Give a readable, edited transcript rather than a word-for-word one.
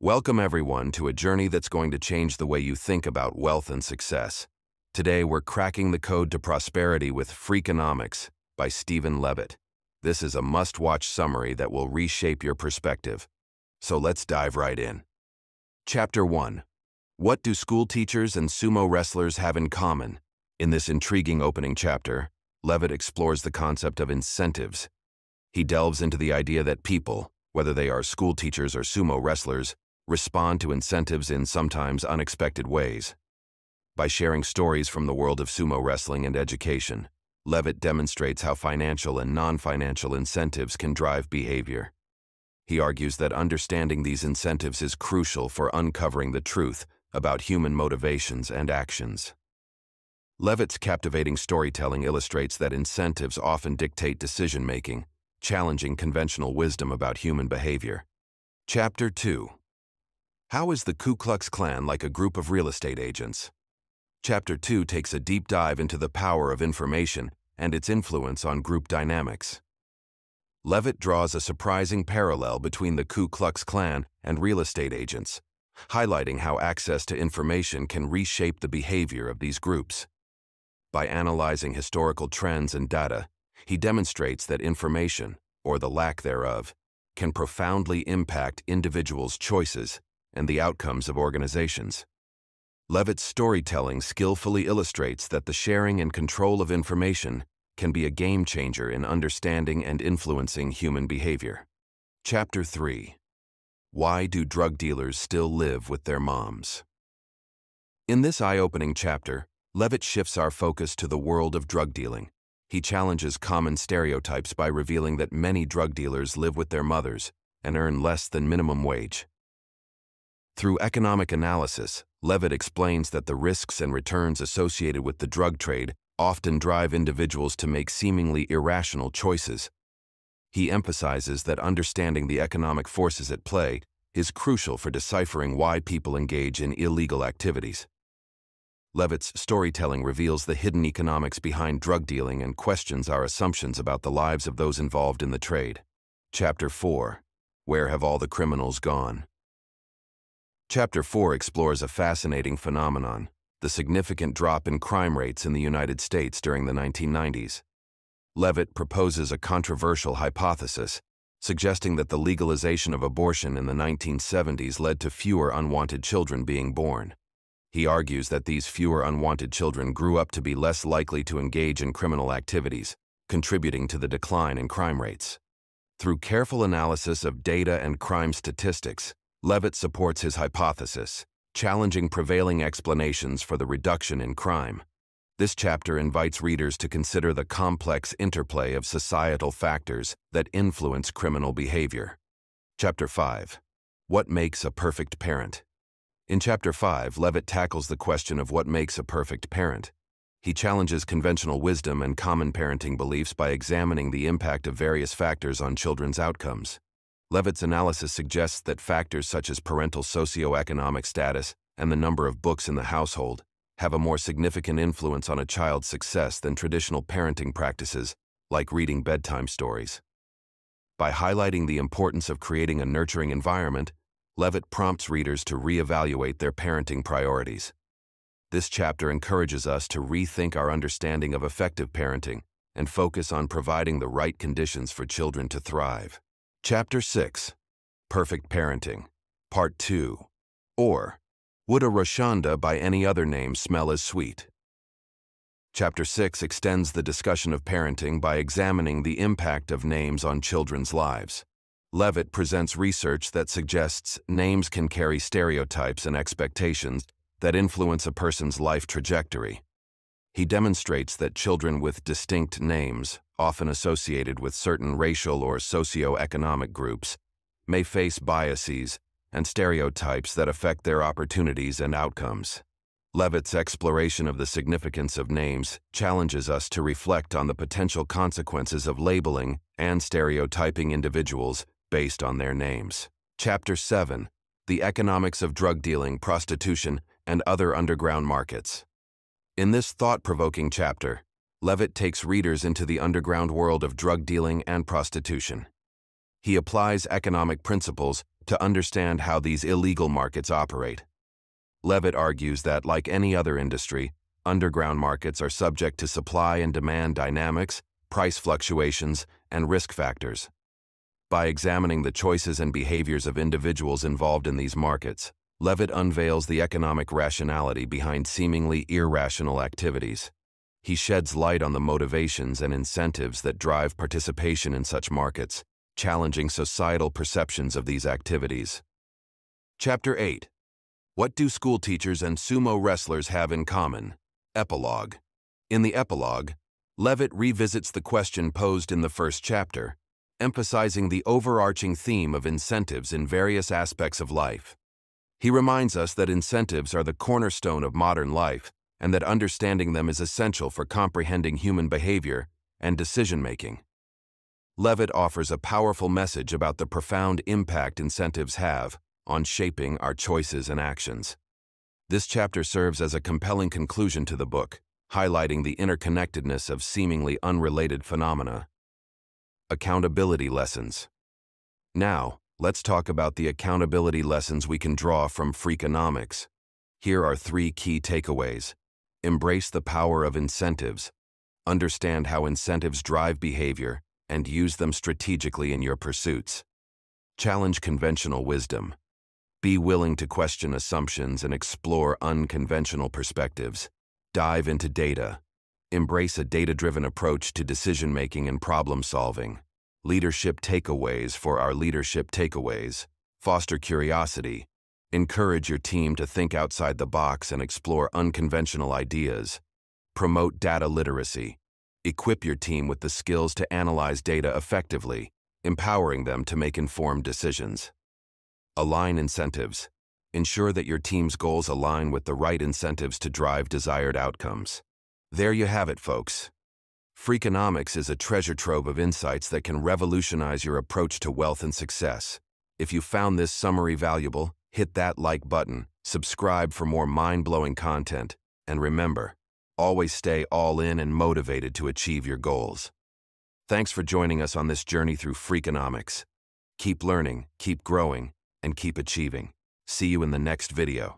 Welcome everyone to a journey that's going to change the way you think about wealth and success. Today we're cracking the code to prosperity with Freakonomics by Steven Levitt. This is a must-watch summary that will reshape your perspective. So let's dive right in. Chapter 1. What do schoolteachers and sumo wrestlers have in common? In this intriguing opening chapter, Levitt explores the concept of incentives. He delves into the idea that people, whether they are schoolteachers or sumo wrestlers, respond to incentives in sometimes unexpected ways. By sharing stories from the world of sumo wrestling and education, Levitt demonstrates how financial and non-financial incentives can drive behavior. He argues that understanding these incentives is crucial for uncovering the truth about human motivations and actions. Levitt's captivating storytelling illustrates that incentives often dictate decision-making, challenging conventional wisdom about human behavior. Chapter 2. How is the Ku Klux Klan like a group of real estate agents? Chapter 2 takes a deep dive into the power of information and its influence on group dynamics. Levitt draws a surprising parallel between the Ku Klux Klan and real estate agents, highlighting how access to information can reshape the behavior of these groups. By analyzing historical trends and data, he demonstrates that information, or the lack thereof, can profoundly impact individuals' choices and the outcomes of organizations. Levitt's storytelling skillfully illustrates that the sharing and control of information can be a game changer in understanding and influencing human behavior. Chapter 3. Why do drug dealers still live with their moms? In this eye-opening chapter, Levitt shifts our focus to the world of drug dealing. He challenges common stereotypes by revealing that many drug dealers live with their mothers and earn less than minimum wage. Through economic analysis, Levitt explains that the risks and returns associated with the drug trade often drive individuals to make seemingly irrational choices. He emphasizes that understanding the economic forces at play is crucial for deciphering why people engage in illegal activities. Levitt's storytelling reveals the hidden economics behind drug dealing and questions our assumptions about the lives of those involved in the trade. Chapter 4. Where have all the criminals gone? Chapter 4 explores a fascinating phenomenon, the significant drop in crime rates in the United States during the 1990s. Levitt proposes a controversial hypothesis, suggesting that the legalization of abortion in the 1970s led to fewer unwanted children being born. He argues that these fewer unwanted children grew up to be less likely to engage in criminal activities, contributing to the decline in crime rates. Through careful analysis of data and crime statistics, Levitt supports his hypothesis, challenging prevailing explanations for the reduction in crime. This chapter invites readers to consider the complex interplay of societal factors that influence criminal behavior. Chapter 5. What makes a perfect parent? In Chapter 5, Levitt tackles the question of what makes a perfect parent. He challenges conventional wisdom and common parenting beliefs by examining the impact of various factors on children's outcomes. Levitt's analysis suggests that factors such as parental socioeconomic status and the number of books in the household have a more significant influence on a child's success than traditional parenting practices, like reading bedtime stories. By highlighting the importance of creating a nurturing environment, Levitt prompts readers to reevaluate their parenting priorities. This chapter encourages us to rethink our understanding of effective parenting and focus on providing the right conditions for children to thrive. Chapter 6. Perfect Parenting, Part 2. Or, would a Roshanda by any other name smell as sweet? Chapter 6 extends the discussion of parenting by examining the impact of names on children's lives. Levitt presents research that suggests names can carry stereotypes and expectations that influence a person's life trajectory. He demonstrates that children with distinct names, often associated with certain racial or socioeconomic groups, may face biases and stereotypes that affect their opportunities and outcomes. Levitt's exploration of the significance of names challenges us to reflect on the potential consequences of labeling and stereotyping individuals based on their names. Chapter 7. The Economics of Drug Dealing, Prostitution, and Other Underground Markets. In this thought-provoking chapter, Levitt takes readers into the underground world of drug dealing and prostitution. He applies economic principles to understand how these illegal markets operate. Levitt argues that, like any other industry, underground markets are subject to supply and demand dynamics, price fluctuations, and risk factors. By examining the choices and behaviors of individuals involved in these markets, Levitt unveils the economic rationality behind seemingly irrational activities. He sheds light on the motivations and incentives that drive participation in such markets, challenging societal perceptions of these activities. Chapter 8. What do schoolteachers and sumo wrestlers have in common? Epilogue. In the epilogue, Levitt revisits the question posed in the first chapter, emphasizing the overarching theme of incentives in various aspects of life. He reminds us that incentives are the cornerstone of modern life and that understanding them is essential for comprehending human behavior and decision-making. Levitt offers a powerful message about the profound impact incentives have on shaping our choices and actions. This chapter serves as a compelling conclusion to the book, highlighting the interconnectedness of seemingly unrelated phenomena. Accountability lessons. Now, let's talk about the accountability lessons we can draw from Freakonomics. Here are 3 key takeaways. Embrace the power of incentives. Understand how incentives drive behavior and use them strategically in your pursuits. Challenge conventional wisdom. Be willing to question assumptions and explore unconventional perspectives. Dive into data. Embrace a data-driven approach to decision-making and problem-solving. Leadership takeaways for our leadership takeaways. Foster curiosity. Encourage your team to think outside the box and explore unconventional ideas. Promote data literacy. Equip your team with the skills to analyze data effectively, empowering them to make informed decisions. Align incentives. Ensure that your team's goals align with the right incentives to drive desired outcomes. There you have it, folks. Freakonomics is a treasure trove of insights that can revolutionize your approach to wealth and success. If you found this summary valuable, hit that like button, subscribe for more mind-blowing content, and remember, always stay all in and motivated to achieve your goals. Thanks for joining us on this journey through Freakonomics. Keep learning, keep growing, and keep achieving. See you in the next video.